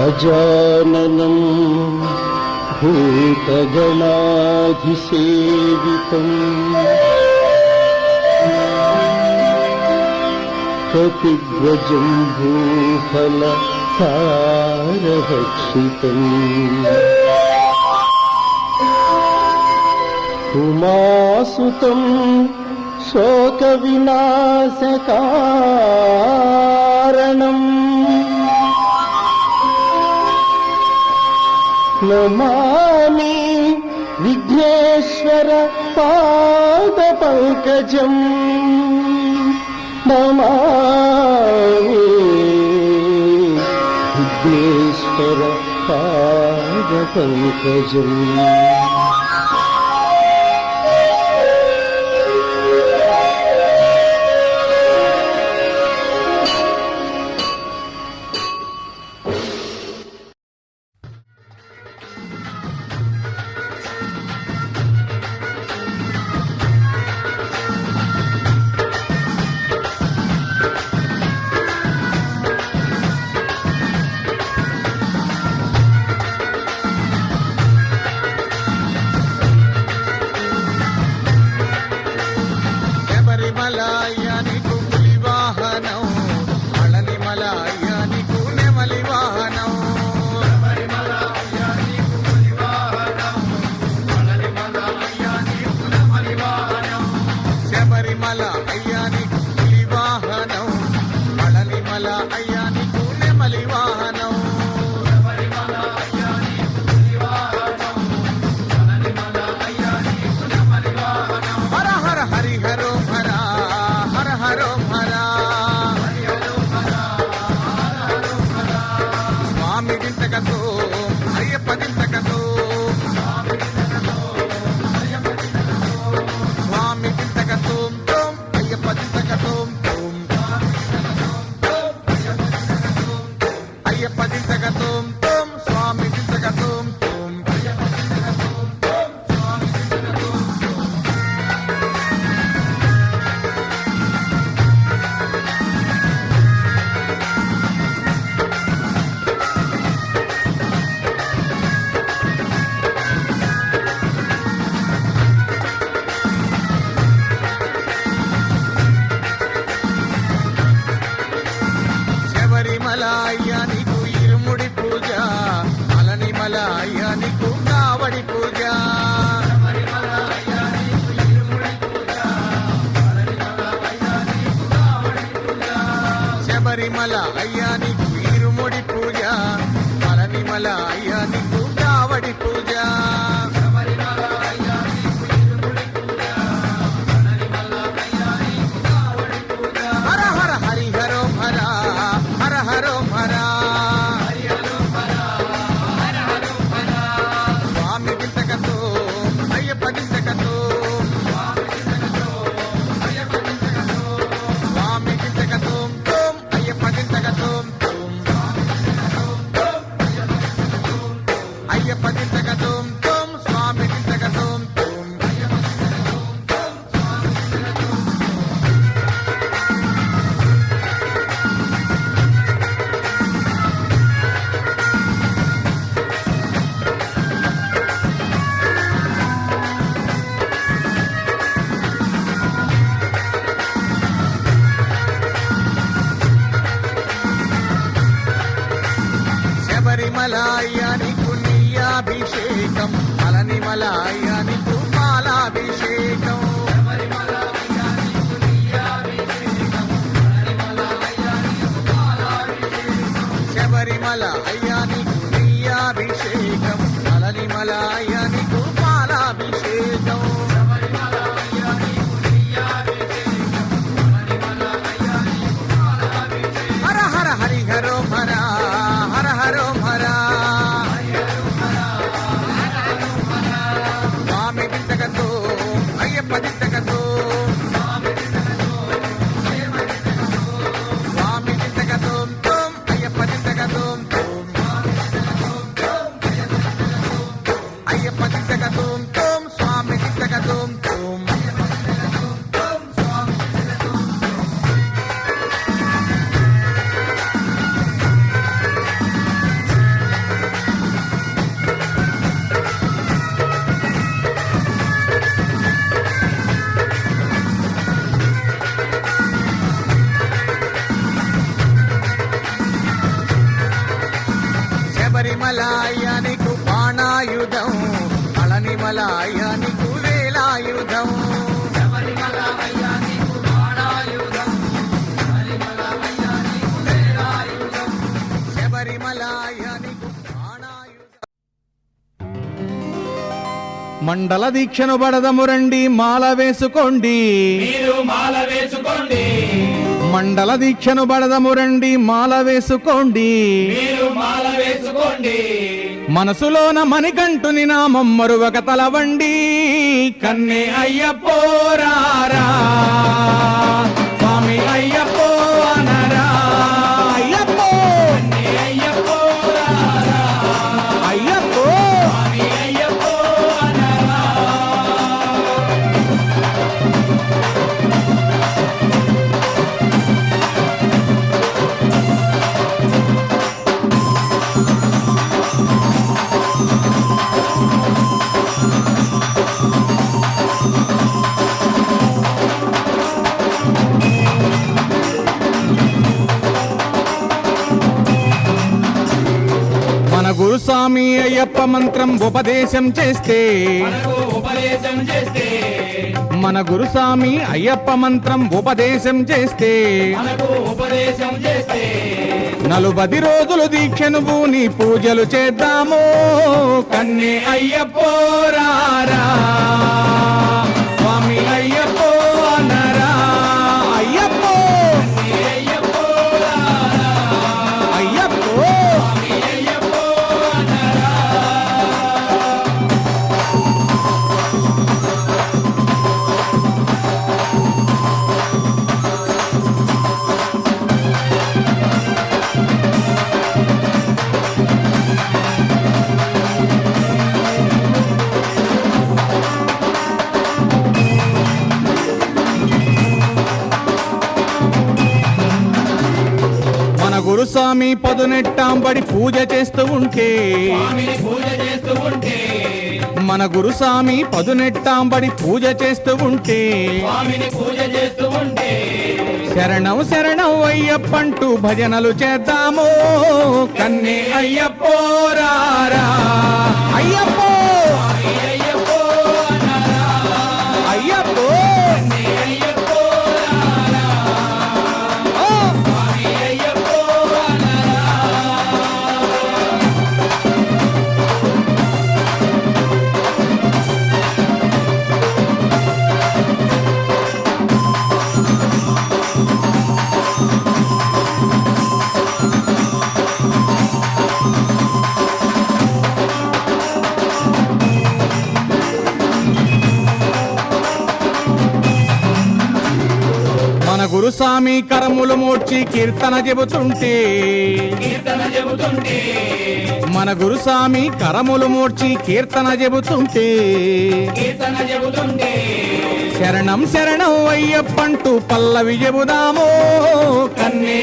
गजाननं भूतगणाधिसेवितम् कपिध्वजं भूफलसारभक्षितम् उमासुतं शोकविनाशकारणम् नमामि विघ्नेश्वर पादपङ्कजम् नमामि विघ्नेश्वर पादपङ्कजम्। శబరిమల అయ్యా నీకు ఇరుముడి పూజ, పళనిమల అయ్యా నీకు కావడి పూజ. హర హర హరిహరోం హర, హర హరోం హర. స్వామి దింతకతో అయ్యప్ప దింతకతో, స్వామి దింతకతో అయ్యప్ప దింతకతో, అయ్యప్ప దింతకతో స్వామి దింతకతో. శబరిమల అయ్యా నీకు నీయాభిషేకం, పళనిమల అయ్యా నీకు పాలాభిషేకం. శబరిమల అయ్యా నీకు నీయాభిషేకం, పళనిమల అయ్యా నీకు పాలాభిషేకం. హర హర హరిహరోం హర, హర హరోం హర. స్వామి దింతకతో అయ్యప్ప దింతకతో, స్వామి దింతకతో అయ్యప్ప దింతకతో. మండల దీక్షను బడదము రండి మాల వేసుకోండి మీరు మాల వేసుకోండి మండల దీక్షను బడదము రండి మాల వేసుకోండి మీరు మాల వేసుకోండి మనసులోన మణికంఠుని నామం మరువక తలవండి కన్నే అయ్యపోరారా స్వామి అయ్యప్పో అనరా అయ్యప్పో కన్నే అయ్యప్పో రారా, అయ్యప్పో స్వామి అయ్యప్పో అనరా. మన గురుస్వామి అయ్యప్ప మంత్రం ఉపదేశం చేస్తే మనకు ఉపదేశం చేస్తే మన గురుస్వామి అయ్యప్ప మంత్రం ఉపదేశం చేస్తే మనకు ఉపదేశం చేస్తే 40 రోజులు దీక్షను పూని పూజలు చేద్దాము కన్నే అయ్యపోరారా స్వామి అయ్యప్పో అనరా అయ్యప్పో కన్నే అయ్యప్పో రారా, అయ్యప్పో స్వామి అయ్యప్పో అనరా. మన గురుస్వామి పదునెట్టాంబడి పూజ చేస్తూ ఉంటే స్వామిని పూజ చేస్తూ ఉంటే మన గురుస్వామి పదునెట్టాంబడి పూజ చేస్తూ ఉంటే స్వామిని పూజ చేస్తూ ఉంటే శరణం శరణం అయ్యప్పంటూ భజనలు చేద్దాము కన్నే అయ్యపోరారా అయ్యప్పో స్వామి అయ్యప్పో అనరా, అయ్యప్పో కన్నే అయ్యప్పో రారా, ఓ! స్వామి అయ్యప్పో అనరా. మన గురుస్వామి కరములు మోడ్చి కీర్తన చెబుతుంటే కీర్తన చెబుతుంటే మన గురుస్వామి కరములు మోడ్చి కీర్తన చెబుతుంటే కీర్తన చెబుతుంటే శరణం శరణం అయ్యప్పంటూ పల్లవి చెబుదాము కన్నే